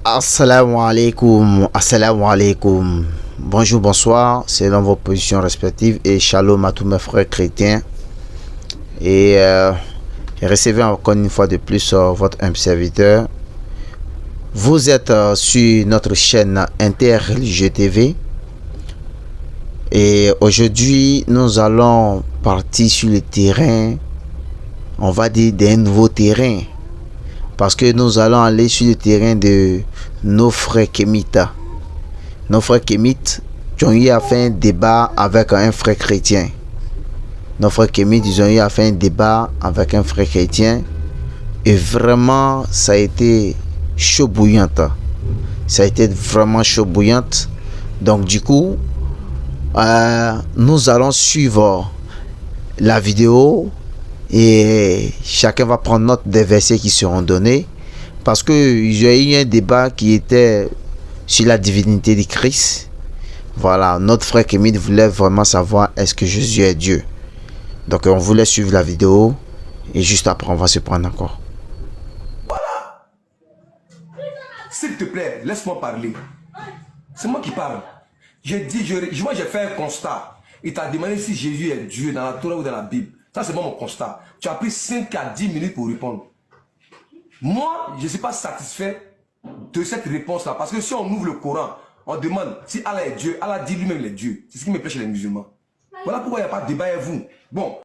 Assalamu alaikum, assalamu alaikum. Bonjour, bonsoir, c'est dans vos positions respectives et shalom à tous mes frères chrétiens. Et recevez encore une fois de plus votre humble serviteur. Vous êtes sur notre chaîne Interreligieux TV. Et aujourd'hui, nous allons partir sur le terrain, on va dire des nouveaux terrains. Parce que nous allons aller sur le terrain de nos frères kémites. Nos frères kémites ont eu à faire un débat avec un frère chrétien. Nos frères kémites, ils ont eu à faire un débat avec un frère chrétien. Et vraiment, ça a été chaud bouillante. Ça a été vraiment chaud bouillante. Donc du coup, nous allons suivre la vidéo. Et chacun va prendre note des versets qui seront donnés. Parce qu'il y a eu un débat qui était sur la divinité de Christ. Voilà, notre frère Kémit voulait vraiment savoir est-ce que Jésus est Dieu. Donc on voulait suivre la vidéo. Et juste après on va se prendre encore. Voilà. S'il te plaît, laisse-moi parler. C'est moi qui parle. J'ai dit, moi j'ai fait un constat. Il t'a demandé si Jésus est Dieu dans la Torah ou dans la Bible. Ça, c'est mon constat. Tu as pris 5 à 10 minutes pour répondre. Moi, je ne suis pas satisfait de cette réponse-là. Parce que si on ouvre le Coran, on demande si Allah est Dieu. Allah dit lui-même les dieux. C'est ce qui me plaît chez les musulmans. Voilà pourquoi il n'y a pas de débat avec vous. Bon.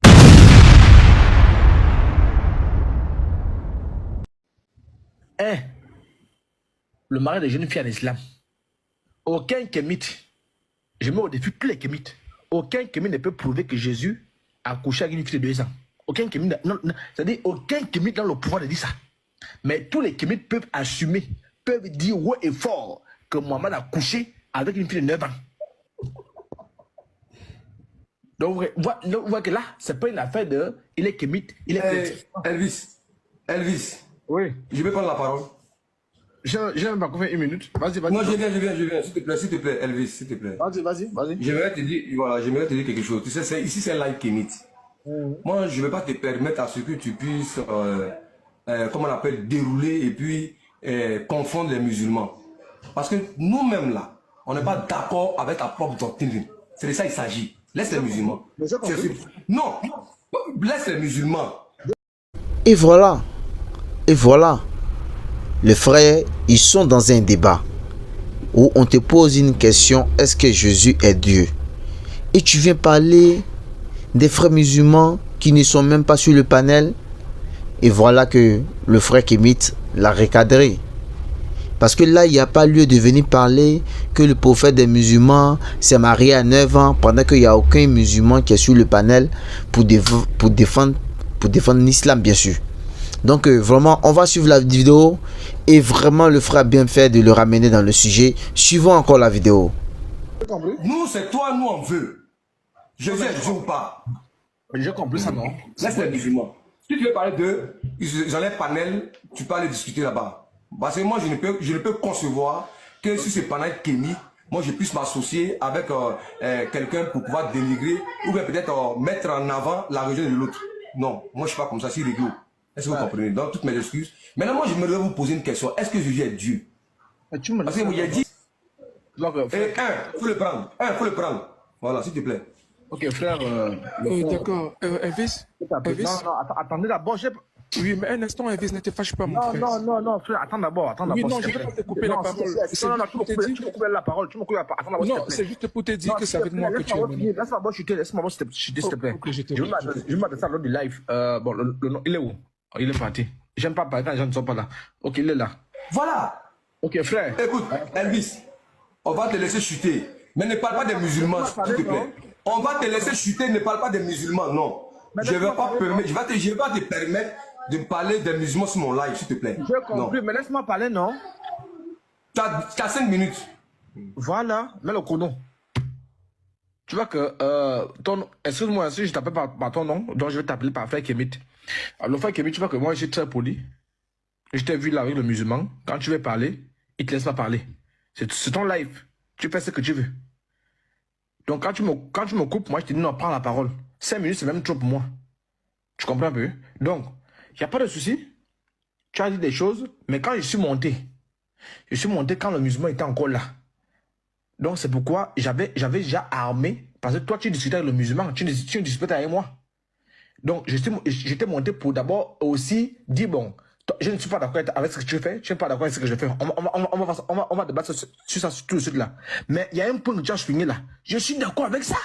Le mari des jeunes filles en islam. Aucun kémite, je mets au défi tous les kémites, aucun kémite ne peut prouver que Jésus a couché avec une fille de 2 ans. Aucun kémite, c'est-à-dire aucun kémite dans le pouvoir de dire ça. Mais tous les kémites peuvent assumer, peuvent dire haut et fort que Mohamed a couché avec une fille de 9 ans. Donc, vous voyez que là, c'est pas une affaire de. Il est kémite, il est. Elvis. Oui. Je vais prendre la parole. J'ai même pas fait 1 minute. Vas-y. Non, je viens. S'il te plaît, Elvis, s'il te plaît. Vas-y. J'aimerais te dire quelque chose. Tu sais, ici c'est live Kémit. Moi, je ne vais pas te permettre à ce que tu puisses, comment on appelle, dérouler et puis confondre les musulmans. Parce que nous-mêmes là, on n'est pas d'accord avec ta propre doctrine. C'est de ça qu'il s'agit. Laisse les musulmans. Non, laisse les musulmans. Et voilà. Les frères, ils sont dans un débat où on te pose une question, est-ce que Jésus est Dieu? Et tu viens parler des frères musulmans qui ne sont même pas sur le panel. Et voilà que le frère Kémit l'a recadré. Parce que là, il n'y a pas lieu de venir parler que le prophète des musulmans s'est marié à 9 ans pendant qu'il n'y a aucun musulman qui est sur le panel pour défendre l'islam, bien sûr. Donc vraiment, on va suivre la vidéo et vraiment le frère a bien fait de le ramener dans le sujet. Suivons encore la vidéo. Nous, c'est toi, nous on veut. Je viens Dieu ou pas. J'ai compris ça, non? Laisse les musulmans. Si tu veux parler d'eux, ils enlèvent panel, tu peux aller discuter là-bas. Parce que moi, je ne peux concevoir que si c'est panel Kémy, moi je puisse m'associer avec quelqu'un pour pouvoir dénigrer ou bien peut-être mettre en avant la religion de l'autre. Non, moi je ne suis pas comme ça, c'est réglo. Est-ce que vous comprenez? Donc, toutes mes excuses. Maintenant, moi, je voudrais vous poser une question. Est-ce que Jésus est Dieu? Parce que vous avez dit. Il faut le prendre. Faut le prendre. Voilà, s'il te plaît. Ok, frère. D'accord. Elvis? Non, attendez d'abord. Oui, mais un instant, Elvis, ne te fâche pas, mon frère. Non, frère, attends d'abord. Oui, non, je ne vais pas te couper la parole. Non, tu me coupes la parole. Attends d'abord. Non, c'est juste pour te dire que c'est avec moi que tu es venu. Laisse-moi s'il te plaît. Ok, je te Je vais mettre ça lors du live. Bon, le nom, il est où? Il est parti. J'aime pas parler quand les gens ne sont pas là. Ok, il est là. Voilà. Ok, frère. Écoute, Elvis, on va te laisser chuter. Mais ne parle pas des musulmans, s'il te plaît. On va te laisser chuter, ne parle pas des musulmans, non. Je ne vais pas te permettre de parler des musulmans sur mon live, s'il te plaît. J'ai compris, mais laisse-moi parler, non? Tu as 5 minutes. Voilà, mets le chrono. Tu vois que excuse-moi si je t'appelle par ton nom, donc je vais t'appeler par frère Kémit. Alors frère Kémit, tu vois que moi j'ai très poli. Je t'ai vu là avec le musulman. Quand tu veux parler, il te laisse pas parler. C'est ton live. Tu fais ce que tu veux. Donc quand tu me coupes, moi je te dis non, prends la parole. 5 minutes c'est même trop pour moi. Tu comprends un peu? Donc, il n'y a pas de souci. Tu as dit des choses, mais quand je suis monté, Je suis monté quand le musulman était encore là. Donc c'est pourquoi j'avais déjà armé. Parce que toi, tu discutais avec le musulman, tu discutais avec moi. Donc j'étais monté pour d'abord aussi dire, bon, je ne suis pas d'accord avec ce que tu fais, je ne suis pas d'accord avec ce que je fais. On va débattre sur ça tout de suite là. Mais il y a un point que tu as souligné là. Je suis d'accord avec ça.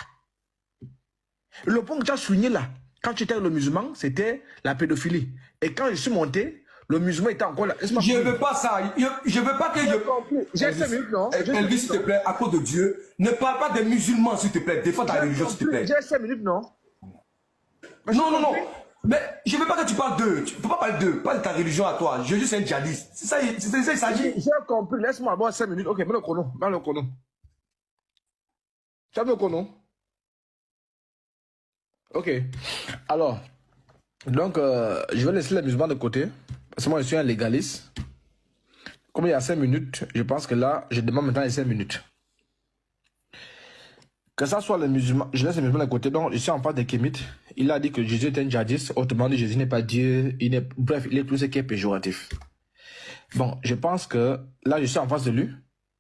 Le point que tu as souligné là, quand tu étais avec le musulman, c'était la pédophilie. Et quand je suis monté, le musulman était encore là. Je ne veux pas ça. Je ne veux pas que je... J'ai 5 minutes, non? Elvis, s'il te plaît, à cause de Dieu, ne parle pas des musulmans, s'il te plaît. Défends ta religion, s'il te plaît. J'ai 5 minutes, non? Non. Mais je ne veux pas que tu parles d'eux. Tu ne peux pas parler d'eux. Parle de ta religion à toi. Jésus, c'est un djihadiste. C'est ça, il s'agit. J'ai compris. Laisse-moi avoir 5 minutes. Ok, mets le chrono. Mets le chrono. Tu as mis le chrono? Ok. Alors, donc, je vais laisser les musulmans de côté. Parce que moi, je suis un légaliste. Comme il y a 5 minutes, je pense que là, je demande maintenant les 5 minutes. Que ça soit les musulmans, je laisse les musulmans de côté. Donc, je suis en face des kémites. Il a dit que Jésus est un djihadiste. Autrement dit, Jésus n'est pas Dieu. Bref, il est tout ce qui est péjoratif. Bon, je pense que là, je suis en face de lui.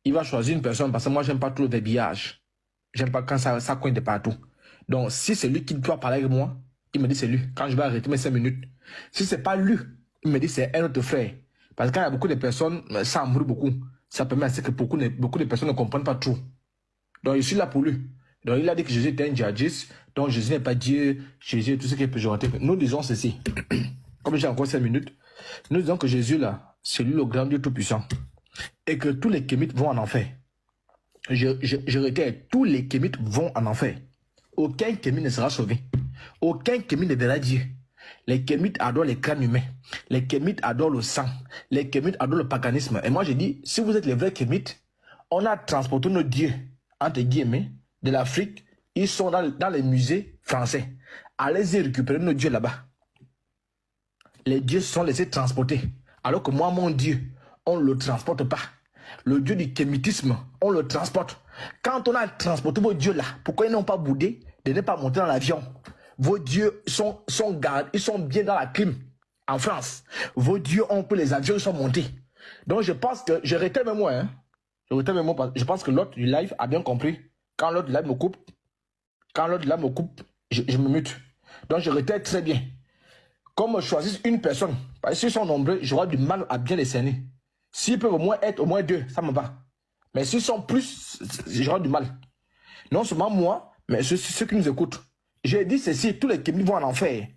Il va choisir une personne parce que moi, j'aime pas tout le verbiage. J'aime pas quand ça coince de partout. Donc, si c'est lui qui doit parler avec moi, il me dit c'est lui. Quand je vais arrêter mes 5 minutes. Si c'est pas lui, il me dit c'est un autre frère. Parce que quand il y a beaucoup de personnes, ça embrouille beaucoup. Ça permet à ce que beaucoup de personnes ne comprennent pas tout. Donc, je suis là pour lui. Donc, il a dit que Jésus était un djihadiste. Donc, Jésus n'est pas Dieu. Jésus est tout ce qui est péjoratif. Nous disons ceci. Comme j'ai encore 5 minutes, nous disons que Jésus, là, c'est lui le grand Dieu tout-puissant. Et que tous les kémites vont en enfer. Je répète, tous les kémites vont en enfer. Aucun kémite ne sera sauvé. Aucun kémite ne verra Dieu. Les kémites adorent les crânes humains. Les kémites adorent le sang. Les kémites adorent le paganisme. Et moi, je dis, si vous êtes les vrais kémites, on a transporté nos dieux, entre guillemets, de l'Afrique. Ils sont dans les musées français. Allez-y récupérer nos dieux là-bas. Les dieux se sont laissés transporter. Alors que moi, mon Dieu, on ne le transporte pas. Le Dieu du kémitisme, on le transporte. Quand on a transporté vos dieux là, pourquoi ils n'ont pas boudé de ne pas monter dans l'avion? Vos dieux sont gardés, ils sont bien dans la clim en France. Vos dieux ont pris les avions, ils sont montés. Donc je pense que, je retiens même moi, hein. Je pense que l'autre du live a bien compris. Quand l'autre du live me coupe, je me mute. Donc je retiens très bien. Comme je choisis une personne, parce que s'ils sont nombreux, j'aurai du mal à bien les cerner. S'ils peuvent au moins être au moins 2, ça me va. Mais s'ils sont plus, j'aurai du mal. Non seulement moi, mais ceux qui nous écoutent. J'ai dit ceci, tous les kémites vont en enfer.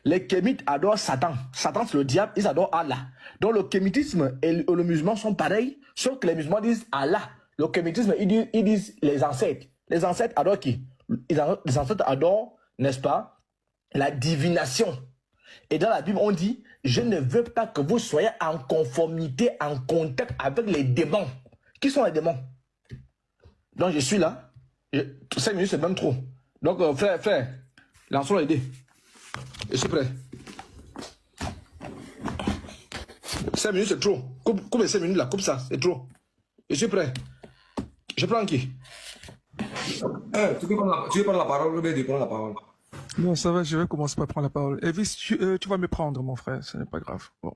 Les kémites adorent Satan. Satan, c'est le diable, ils adorent Allah. Donc le kémitisme et le musulman sont pareils, sauf que les musulmans disent Allah. Le kémitisme, ils disent les ancêtres. Les ancêtres adorent qui? Les ancêtres adorent, n'est-ce pas, la divination. Et dans la Bible, on dit, je ne veux pas que vous soyez en conformité, en contact avec les démons. Qui sont les démons? Donc je suis là. 5 minutes, c'est même trop. Donc frère, lançons les dés. Je suis prêt. 5 minutes, c'est trop. Coupe les 5 minutes là, coupe ça, c'est trop. Je suis prêt. Je prends qui? Tu veux prendre la parole, Robert, prendre la parole. Non, ça va, je vais commencer par prendre la parole. Elvis, tu vas me prendre, mon frère, ce n'est pas grave. Bon.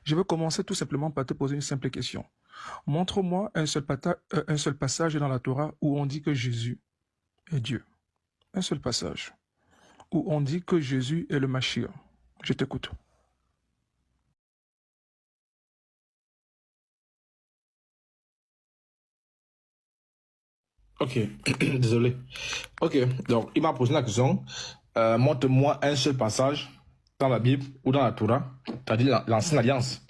Je vais commencer tout simplement par te poser une simple question. Montre-moi un seul passage dans la Torah où on dit que Jésus est Dieu. Un seul passage où on dit que Jésus est le Mashiach. Je t'écoute. Ok, désolé. Ok, donc il m'a posé la question. Montre-moi un seul passage dans la Bible ou dans la Torah, c'est-à-dire l'ancienne alliance,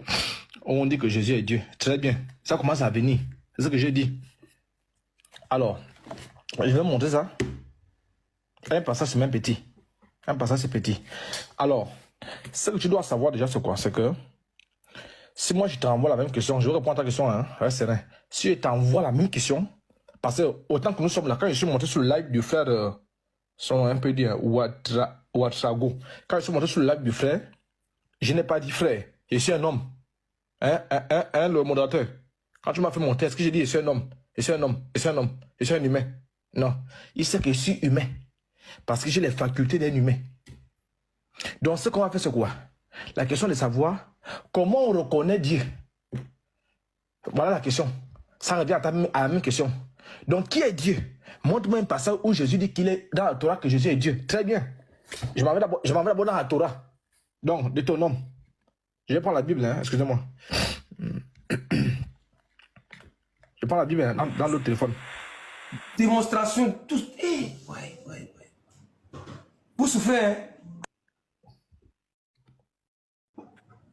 où on dit que Jésus est Dieu. Très bien, ça commence à venir. C'est ce que j'ai dit. Alors, je vais montrer ça. Un passage, c'est même petit. Un passage, c'est petit. Alors, ce que tu dois savoir déjà, c'est quoi? C'est que si moi je t'envoie la même question, je vais répondre à ta question, hein, reste serein. Si je t'envoie la même question, parce que autant que nous sommes là, quand je suis monté sur le live du frère, son un peu dit, Ouatrago, quand je suis monté sur le live du frère, je n'ai pas dit frère, je suis un homme. Le modérateur. Quand tu m'as fait monter, est-ce que j'ai dit je suis un homme? Je suis un homme, je suis un homme, je suis un humain? Non. Il sait que je suis humain. Parce que j'ai les facultés d'un humain. Donc ce qu'on va faire, c'est quoi? La question de savoir comment on reconnaît Dieu. Voilà la question. Ça revient à la même question. Donc, qui est Dieu? Montre-moi un passage où Jésus dit qu'il est dans la Torah, que Jésus est Dieu. Très bien. Je m'en vais d'abord dans la Torah. Donc, Deutéronome. Je vais prendre la Bible, hein, excusez-moi. Je prends la Bible hein, dans l'autre téléphone. Démonstration, tout. Ouais. Vous souffrez, hein?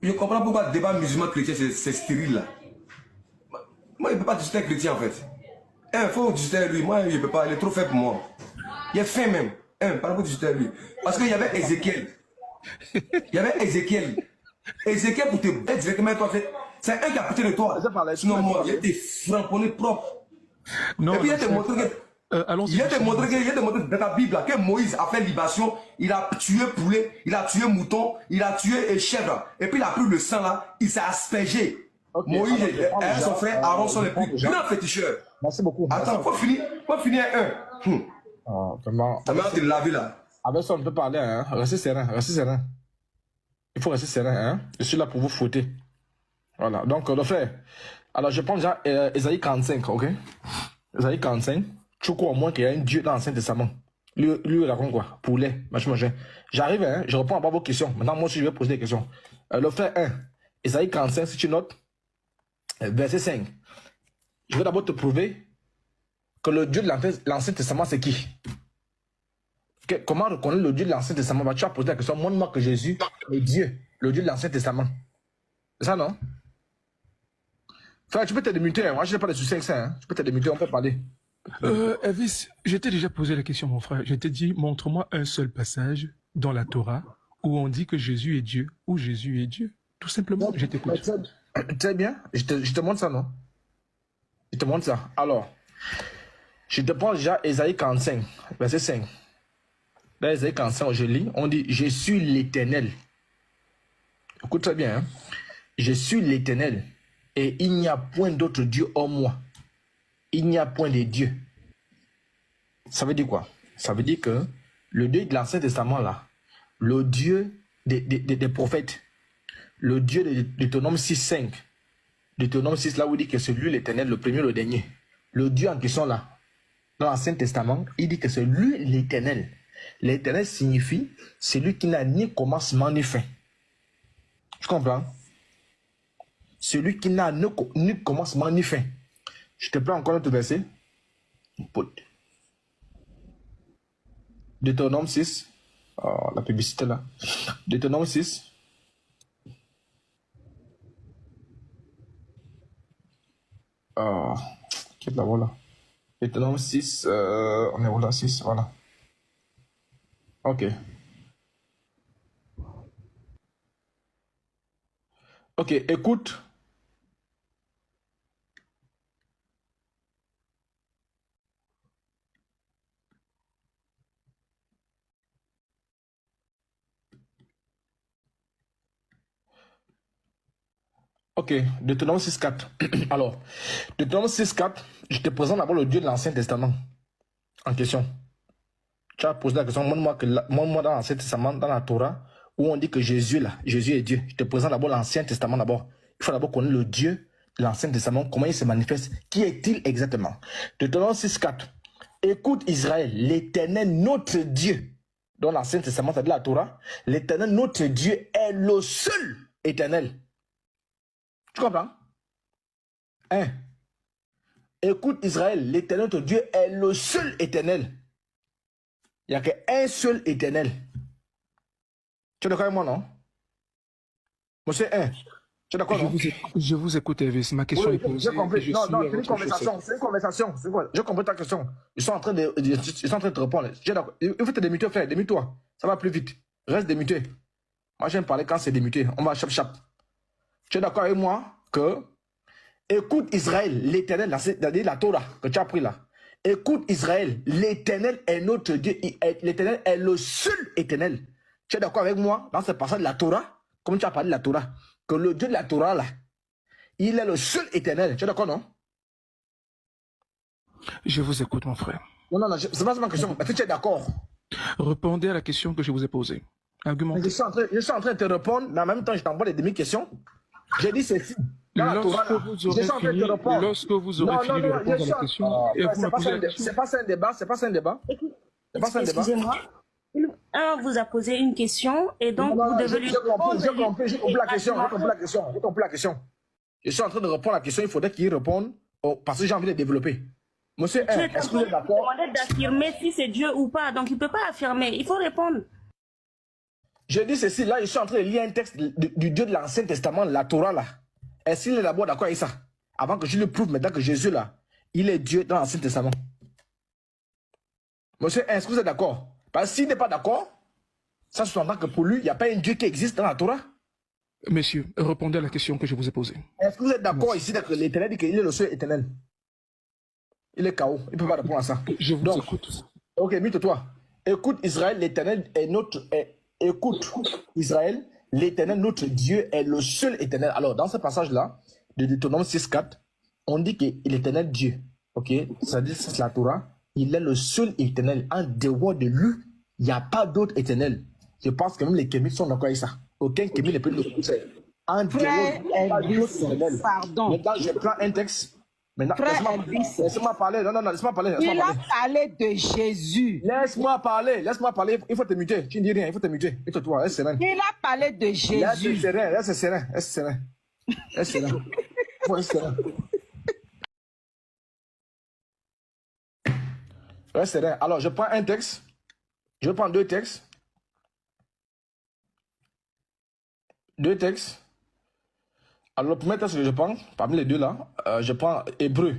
Je comprends pourquoi le débat musulman-chrétien, c'est stérile, là. Moi, il ne peut pas discuter avec chrétien, en fait. Il faut discuter avec lui. Moi, il ne peut pas. Il est trop faible pour moi. Il est fin, même. Par rapport à discuter avec lui. Parce qu'il y avait Ézéchiel. Ézéchiel, pour te bête directement, toi, c'est un qui a pété de toi. Sinon, moi, il y a des frapponnés propres. Non, et puis, il y a des montré que. allons-y. Il y a des montré dans la Bible là, que Moïse a fait libation, il a tué poulet, il a tué mouton, il a tué chèvre. Et puis il a pris le sang là, il s'est aspergé. Okay, Moïse et son frère Aaron sont les plus grands féticheurs. Merci beaucoup. Attends, faut finir un. Ça m'a te laver là. Avec ça, on peut parler, hein. Restez serein. Il faut rester serein, hein. Je suis là pour vous fouetter. Voilà. Donc, le frère. Alors, je prends déjà Ésaïe 45, ok? Ésaïe 45. Tu crois au moins qu'il y a un Dieu dans l'Ancien Testament. Lui, il raconte quoi? Poulet, machin. J'arrive, hein, je réponds à vos questions. Maintenant, moi aussi, je vais poser des questions. Le frère 1, Ésaïe 45, si tu notes, verset 5. Je vais d'abord te prouver que le Dieu de l'Ancien Testament, c'est qui? Comment reconnaître le Dieu de l'Ancien Testament? Bah, tu vas poser la question, montre-moi que Jésus est Dieu, le Dieu de l'Ancien Testament. C'est ça, non? Frère, tu peux te démuter, hein. Moi, je n'ai pas de soucis avec ça, hein. Tu peux te démuter, on peut parler. Elvis, je t'ai déjà posé la question, mon frère. Je t'ai dit, montre-moi un seul passage dans la Torah où on dit que Jésus est Dieu, ou Jésus est Dieu. Tout simplement, je t'écoute. Très bien, je te montre ça, non? Je te montre ça. Alors, je te prends déjà Ésaïe 45, verset 5. Dans Ésaïe 45, je lis, on dit, je suis l'Éternel. Écoute très bien, hein? Je suis l'Éternel, et il n'y a point d'autre Dieu en moi. Il n'y a point de Dieu. Ça veut dire quoi? Ça veut dire que le Dieu de l'Ancien Testament, là, le Dieu des prophètes, le Dieu de Deutéronome 6.5, Deutéronome 6, là où il dit que c'est lui l'Éternel, le premier, le dernier. Le Dieu en question, là, dans l'Ancien Testament, il dit que c'est lui l'Éternel. L'Éternel signifie celui qui n'a ni commencement ni fin. Tu comprends? Celui qui n'a ni commencement ni fin. Je te prends encore un autre verset. Deutéronome 6. Oh, la publicité là. Deutéronome 6. Oh, qui est là, voilà. Deutéronome 6. On est où là? 6, voilà. Ok. Ok, écoute. Ok, Deutéronome 6.4. Alors, Deutéronome 6.4, je te présente d'abord le Dieu de l'Ancien Testament en question. Tu as posé la question, montre-moi dans l'Ancien Testament, dans la Torah, où on dit que Jésus est Dieu. Je te présente d'abord l'Ancien Testament d'abord. Il faut d'abord connaître le Dieu de l'Ancien Testament, comment il se manifeste, qui est-il exactement. Deutéronome 6.4. Écoute Israël, l'Éternel, notre Dieu, dans l'Ancien Testament, c'est-à-dire la Torah, l'Éternel, notre Dieu, est le seul éternel. Tu comprends? 1. Écoute Israël, l'Éternel, notre Dieu, est le seul éternel. Il n'y a qu'un seul éternel. Tu es d'accord avec moi, non? Monsieur 1. Tu es d'accord, non? Je vous écoute, Elvis. Ma question est posée. J'ai compris. Non, c'est une conversation. C'est une conversation. Je comprends ta question. Ils sont en train de te répondre. Il faut te démuter, frère. Démute-toi. Ça va plus vite. Reste démuté. Moi, j'aime parler quand c'est démuté. On va chap-chap. Tu es d'accord avec moi que écoute Israël, l'Éternel, la Torah que tu as pris là. Écoute Israël, l'Éternel est notre Dieu. L'Éternel est le seul éternel. Tu es d'accord avec moi dans ce passage de la Torah, comme tu as parlé de la Torah, que le Dieu de la Torah là, il est le seul éternel. Tu es d'accord, non? Je vous écoute, mon frère. Non, c'est pas ma question. Est-ce que tu es d'accord? Répondez à la question que je vous ai posée. Argumentez. Je suis en train de te répondre, mais en même temps, je t'envoie des demi-questions. J'ai dit ceci. Dans la Torah, Lorsque là, vous je aurez suis en train de fini, te répondre. lorsque vous aurez Non, fini non, de non, répondre à la question, et vous me posez la question. c'est pas ça un débat, c'est pas ça un débat. Écoute, C'est pas ça un débat. excusez-moi. Un vous a posé une question et donc Non, vous non, devez lui j'ai compris la question, rapidement. j'ai compris la question. Je suis en train de répondre à la question, il faudrait qu'il réponde parce que j'ai envie de développer. Monsieur Tu es est-ce que en vous train êtes de d'accord? demander d'affirmer si c'est Dieu ou pas, donc il ne peut pas affirmer, il faut répondre. Je dis ceci, là, je suis en train de lire un texte du Dieu de l'Ancien Testament, la Torah, là. Est-ce qu'il est d'abord d'accord avec ça? Avant que je le prouve maintenant que Jésus, là, il est Dieu dans l'Ancien Testament. Monsieur, est-ce que vous êtes d'accord? Parce que s'il n'est pas d'accord, ça sous-entend que pour lui, il n'y a pas un Dieu qui existe dans la Torah. Messieurs, répondez à la question que je vous ai posée. Est-ce que vous êtes d'accord ici que l'Éternel dit qu'il est le seul éternel? Il est KO, il ne peut pas répondre à ça. Je vous Donc, écoute. ok, mythe-toi. Écoute, Israël, l'Éternel est notre... écoute, Israël, l'Éternel, notre Dieu, est le seul éternel. Alors, dans ce passage-là, de Deutéronome 6.4, on dit qu'il est l'éternel Dieu. Ok? Ça dit, c'est la Torah. Il est le seul éternel. En dehors de lui, il n'y a pas d'autre éternel. Je pense que même les Kémites sont d'accord avec ça. Aucun Kémite ne peut le conseiller. En dehors Frère de lui, il n'y a pas d'autre Elvis, éternel. pardon. Maintenant, je prends un texte. Maintenant, Frère Elvis, laisse-moi parler. Non, laisse-moi parler. il a parlé de Jésus. Laisse-moi parler. Il faut te muter. Tu ne dis rien, il faut te muter. Mute-toi, reste serein. Il a parlé de Reste Jésus. serein, reste serein, reste serein. Reste serein. Faut rester serein. Reste serein. Alors, je prends un texte. Je prends deux textes. Deux textes. Alors, le premier texte que je prends, parmi les deux là, je prends Hébreu,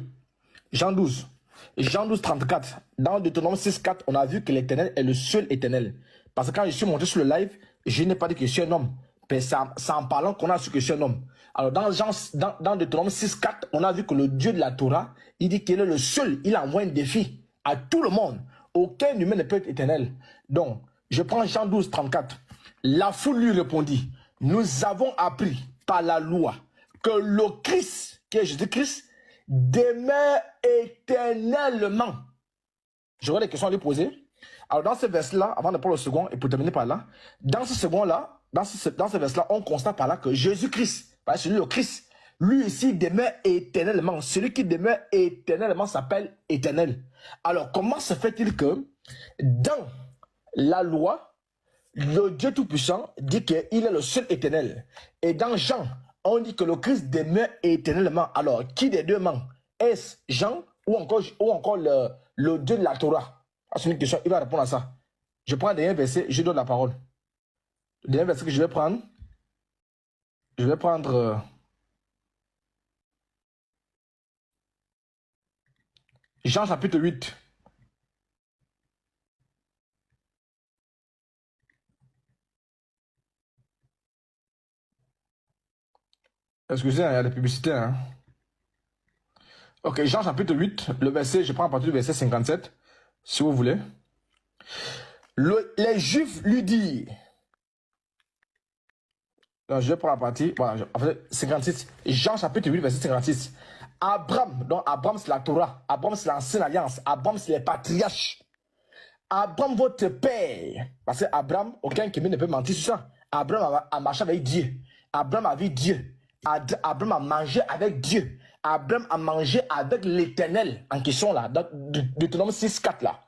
Jean 12. Jean 12, 34. Dans Deutéronome 6, 4, on a vu que l'Éternel est le seul éternel. Parce que quand je suis monté sur le live, je n'ai pas dit que je suis un homme. Mais c'est en parlant qu'on a su que je suis un homme. Alors, dans Deutéronome 6, 4, on a vu que le Dieu de la Torah, il dit qu'il est le seul. Il envoie un défi à tout le monde. Aucun humain ne peut être éternel. Donc, je prends Jean 12, 34. La foule lui répondit, nous avons appris par la loi que le Christ, qui est Jésus-Christ, demeure éternellement. J'aurais des questions à lui poser. Alors, dans ce verset-là, avant de prendre le second, et pour terminer par là, dans ce second-là, dans ce verset-là, on constate par là que Jésus-Christ, celui le Christ, lui ici demeure éternellement. Celui qui demeure éternellement s'appelle éternel. Alors, comment se fait-il que dans la loi, le Dieu Tout-Puissant dit qu'il est le seul éternel. Et dans Jean, on dit que le Christ demeure éternellement. Alors, qui des deux ment? Est-ce Jean ou encore le Dieu de la Torah? C'est une question, il va répondre à ça. Je prends un dernier verset, je donne la parole. Le dernier verset que je vais prendre, Jean chapitre 8. Excusez, il y a des publicités. Hein. Ok, Jean chapitre 8, le verset, je prends à partir du verset 57, si vous voulez. Les Juifs lui disent, non, je vais prendre la partie, voilà, en fait, 56, Jean chapitre 8, verset 56. Abraham, donc Abraham c'est la Torah, Abraham c'est l'ancienne alliance, Abraham c'est les patriarches. Abraham votre père, parce que Abraham, aucun qui ne peut mentir sur ça. Abraham a marché avec Dieu, Abraham a vu Dieu, Abraham a mangé avec Dieu, Abraham a mangé avec l'Éternel en question là, dans Deutéronome 6, 4 là.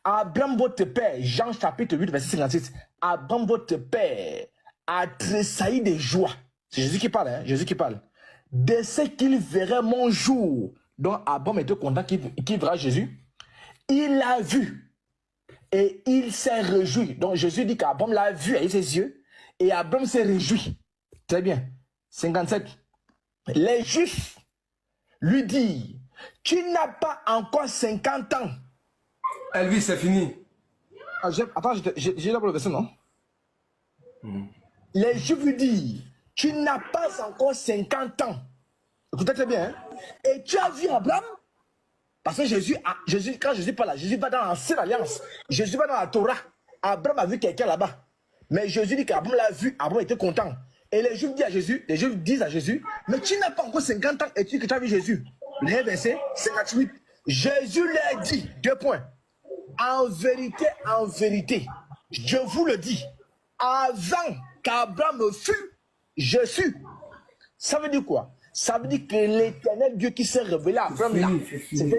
Abraham votre père, Jean chapitre 8, verset 56, Abraham votre père a tressailli de joie. C'est Jésus qui parle, hein, Jésus qui parle. De ce qu'il verrait mon jour. Donc Abraham était content qu'il verra Jésus. Il l'a vu. Et il s'est réjoui. Donc Jésus dit qu'Abraham l'a vu avec ses yeux. Et Abraham s'est réjoui. Très bien. 57. Les Juifs lui disent, tu n'as pas encore 50 ans. Elvis, c'est fini. Attends, j'ai là pour le verset, non? Les Juifs lui disent, tu n'as pas encore 50 ans. Écoutez très bien. Hein? Et tu as vu Abraham? Parce que quand Jésus parle là, Jésus va dans l'ancienne alliance. Jésus va dans la Torah. Abraham a vu quelqu'un là-bas. Mais Jésus dit qu'Abraham l'a vu. Abraham était content. Et les Juifs disent à Jésus, mais tu n'as pas encore 50 ans et tu dis que tu as vu Jésus. Le verset 58. Jésus leur dit, 2 points. En vérité, je vous le dis, avant qu'Abraham fût, je suis. Ça veut dire quoi? Ça veut dire que l'éternel Dieu qui s'est révélé à Abraham là.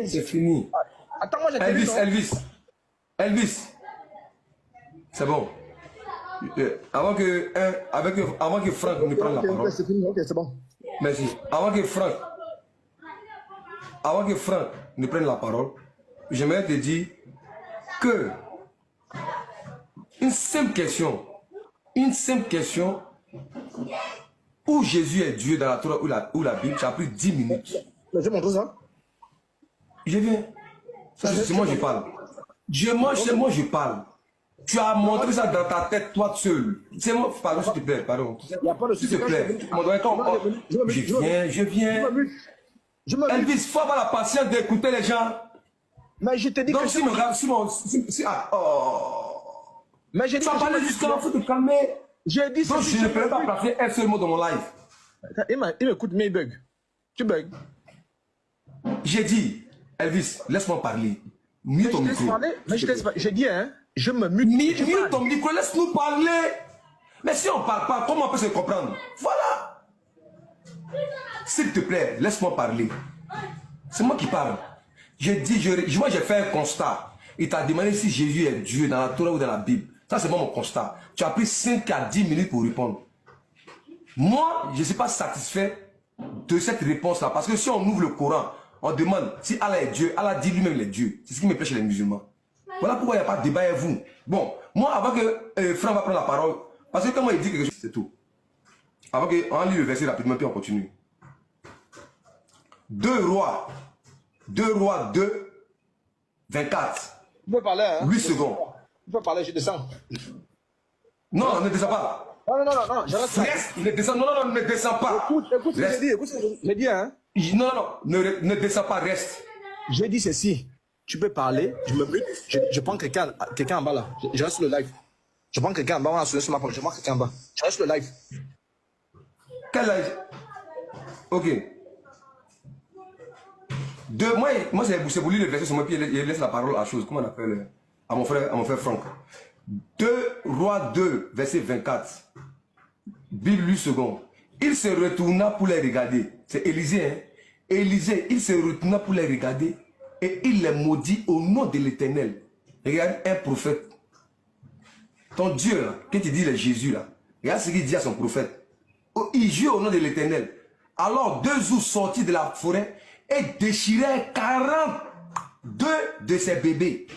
C'est fini. Attends, moi j'ai terminé. Elvis. C'est bon. Avant que Franck ne prenne la parole. C'est fini, ok, c'est bon. Merci. Avant que Franck ne prenne la parole, j'aimerais te dire que une simple question où Jésus est Dieu dans la Torah ou la Bible, ça a pris 10 minutes. Mais je montre ça. Je viens. Ça, c'est moi je parle. C'est moi je parle. Tu as montré ça dans ta tête, toi seul. C'est moi, pardon, s'il te plaît, pardon. S'il te plaît. Je viens. Elvis, il faut avoir la patience d'écouter les gens. Mais je te dis donc, que si mon gars, mais j'ai dit tu vas parler jusqu'à là, il faut te calmer. J'ai dit donc, je ne peux pas placer un seul mot dans mon live. Il m'écoute, mais il bug. Tu bugs. J'ai dit, Elvis, laisse-moi parler. Mute ton micro. Mais je laisse pas. J'ai dit, hein, je me mute. Mute ton micro, laisse-nous parler. Mais si on ne parle pas, comment on peut se comprendre? Voilà. S'il te plaît, laisse-moi parler. C'est moi qui parle. Moi j'ai fait un constat. Il t'a demandé si Jésus est Dieu dans la Torah ou dans la Bible. Ça c'est mon constat. Tu as pris 5 à 10 minutes pour répondre. Moi, je ne suis pas satisfait de cette réponse-là. Parce que si on ouvre le Coran, on demande si Allah est Dieu. Allah dit lui-même il est Dieu. C'est ce qui me plaît chez les musulmans. Voilà pourquoi il n'y a pas de débat avec vous. Bon, moi avant que Franck va prendre la parole, parce que quand moi il dit quelque chose, c'est tout. Avant qu'on lit le verset rapidement, puis on continue. 2 Rois 2, 24. Tu peux parler, hein? 8 secondes. Tu peux parler, je descends. Non, ne descends pas. Non, je reste. Reste, ne descends, non, ne descends pas. Écoute ce que j'ai dit, hein? Non, ne descends pas, reste. J'ai dit ceci. Tu peux parler, je me mute, je prends quelqu'un en bas là. Je reste sur le live. Je prends quelqu'un en bas, on a sur ma porte, je prends quelqu'un en bas. Je reste sur le live. Quel live? Ok. Moi c'est pour lui le verset sur moi, puis il laisse la parole à chose. Comment on appelle? À mon frère Franck. 2 Rois 2, verset 24. Bible 8 secondes. Il se retourna pour les regarder. C'est Élisée, hein? Élisée, il se retourna pour les regarder et il les maudit au nom de l'Éternel. Regarde un prophète. Ton Dieu, là, quand tu dis le Jésus, là, regarde ce qu'il dit à son prophète. Il jure au nom de l'Éternel. Alors 2 ours sortis de la forêt et déchirèrent 42 de ses bébés.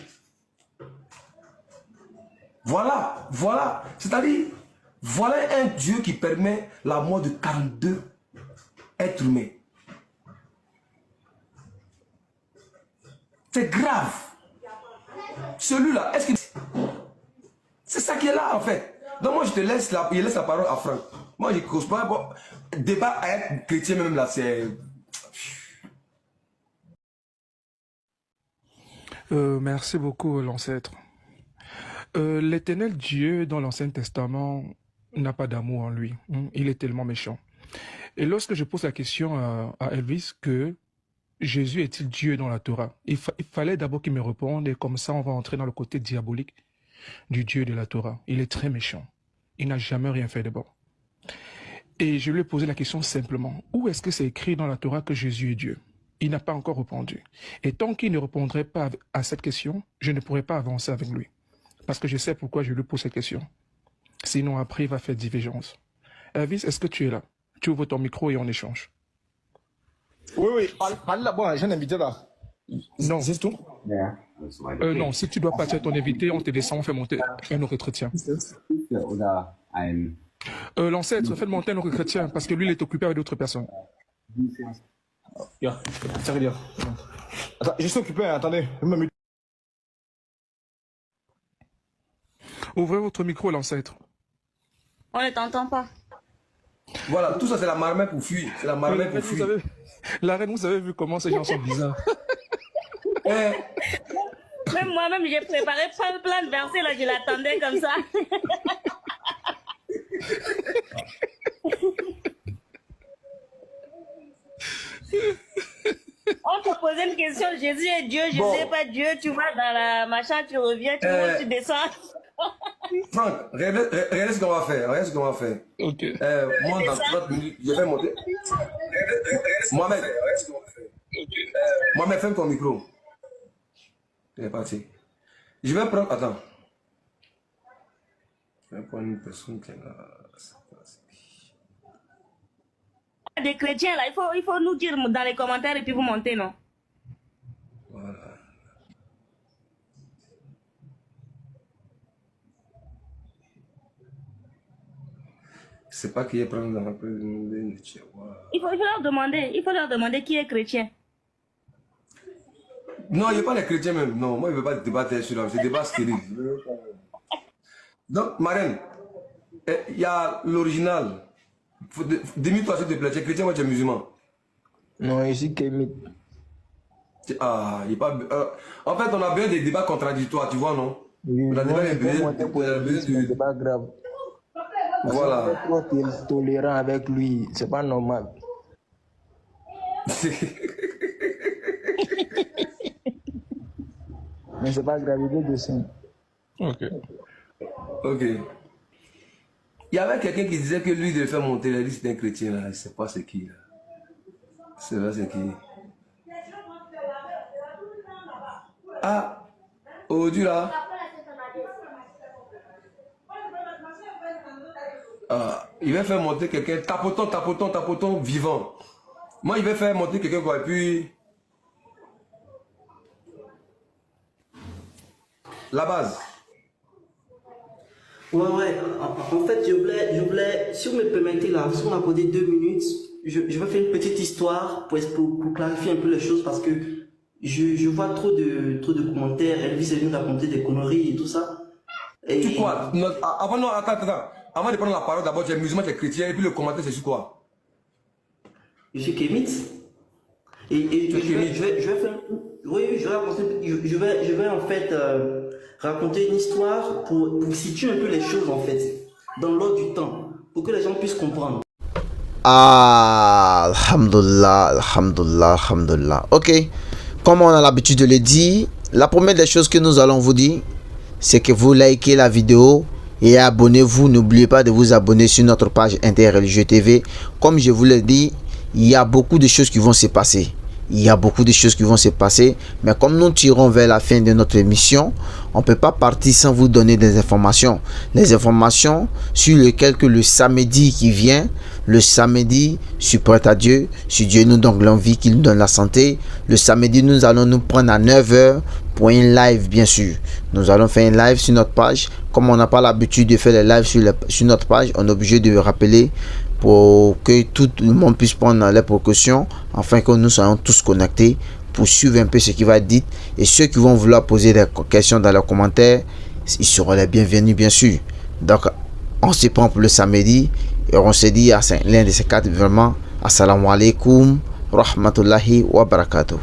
Voilà. C'est-à-dire, voilà un Dieu qui permet la mort de 42 êtres humains. C'est grave. Celui-là, est-ce que... C'est ça qui est là, en fait. Donc moi, je laisse la parole à Franck. Moi, je ne cause pas. Bon, débat avec chrétien même là, c'est... Merci beaucoup, l'ancêtre. L'éternel Dieu dans l'Ancien Testament n'a pas d'amour en lui. Il est tellement méchant. Et lorsque je pose la question à Elvis que Jésus est-il Dieu dans la Torah, il fallait d'abord qu'il me réponde et comme ça on va entrer dans le côté diabolique du Dieu de la Torah. Il est très méchant. Il n'a jamais rien fait de bon. Et je lui ai posé la question simplement. Où est-ce que c'est écrit dans la Torah que Jésus est Dieu? Il n'a pas encore répondu. Et tant qu'il ne répondrait pas à cette question, je ne pourrais pas avancer avec lui. Parce que je sais pourquoi je lui pose cette question. Sinon, après, il va faire divergence. Elvis, est-ce que tu es là? Tu ouvres ton micro et on échange. Oui. Parle là-bas, j'ai un invité là. Non. C'est tout? Non, si tu dois partir ton invité, on te descend, on fait monter un autre chrétien. L'ancêtre, fais monter un autre chrétien parce que lui, il est occupé avec d'autres personnes. Sérieux. Attends, je suis occupé, attendez. Je me mute. Ouvrez votre micro, l'ancêtre. On ne t'entend pas. Voilà, tout ça c'est la marmite pour fuir. C'est la marmite pour fuir. La reine, vous avez vu comment ces gens sont bizarres. Même moi-même, j'ai préparé plein de versets, là, je l'attendais comme ça. On te posait une question, Jésus est Dieu, Jésus n'est pas Dieu, tu vas dans la machin, tu reviens, tu descends. Franck, regarde ce qu'on va faire. Ok. Moi, dans 30 minutes, je vais monter. Mohamed, Mohamed, ferme ton micro. Il est parti. Je vais prendre. Attends. Je vais prendre une personne qui est là. Des chrétiens là, il faut nous dire dans les commentaires et puis vous montez, non? Voilà. C'est pas qui est prendre dans la Il faut leur demander qui est chrétien. Non, il n'y a pas les chrétiens même. Non, moi, je ne veux pas débattre sur là. C'est débat stérile. Donc, Marraine, il y a l'original. Dis-moi, s'il te plaît, tu es chrétien ou tu es musulman? Non, je suis kémite. Ah, il n'est pas. En fait, on a besoin des débats contradictoires, tu vois, non? Oui, On a besoin c'est pas grave. Voilà. Trop tolérant avec lui, c'est pas normal. Mais c'est pas grave, il est de ça. Ok. Ok. Il y avait quelqu'un qui disait que lui devait faire monter la liste d'un chrétien là. Je ne sais pas c'est qui là. C'est là c'est qui. Ah, aujourd'hui là. Ah, il va faire monter quelqu'un tapotant vivant. Moi, il va faire monter quelqu'un quoi. Et puis. La base. Ouais. En fait, je voulais, si vous me permettez là, si vous m'accordez 2 minutes, je vais faire une petite histoire pour clarifier un peu les choses parce que je vois trop de commentaires. Elvis est venu raconter des conneries et tout ça. Et... Tu quoi? Non, attends. Avant de prendre la parole, d'abord, tu es musulman, tu es chrétien, et puis le commentaire, c'est sur quoi? Je suis kémite. Et je vais faire... Oui, je vais en fait raconter une histoire pour situer un peu les choses en fait, dans l'ordre du temps, pour que les gens puissent comprendre. Ah, alhamdulillah. Ok, comme on a l'habitude de le dire, la première des choses que nous allons vous dire, c'est que vous likez la vidéo et abonnez-vous. N'oubliez pas de vous abonner sur notre page Interreligieux TV. Comme je vous l'ai dit, il y a beaucoup de choses qui vont se passer. Mais comme nous tirons vers la fin de notre émission, on ne peut pas partir sans vous donner des informations. Les informations sur lesquelles que le samedi qui vient, le samedi, sur Prête à Dieu, si Dieu nous donne l'envie, qu'il nous donne la santé, le samedi, nous allons nous prendre à 9 h pour un live, bien sûr. Nous allons faire un live sur notre page. Comme on n'a pas l'habitude de faire les lives sur notre page, on est obligé de rappeler pour que tout le monde puisse prendre les précautions afin que nous soyons tous connectés pour suivre un peu ce qui va être dit. Et ceux qui vont vouloir poser des questions dans les commentaires, ils seront les bienvenus, bien sûr. Donc on se prend pour le samedi et on se dit à l'un de ces quatre vraiment assalamu alaikum rahmatullahi wa barakatuh.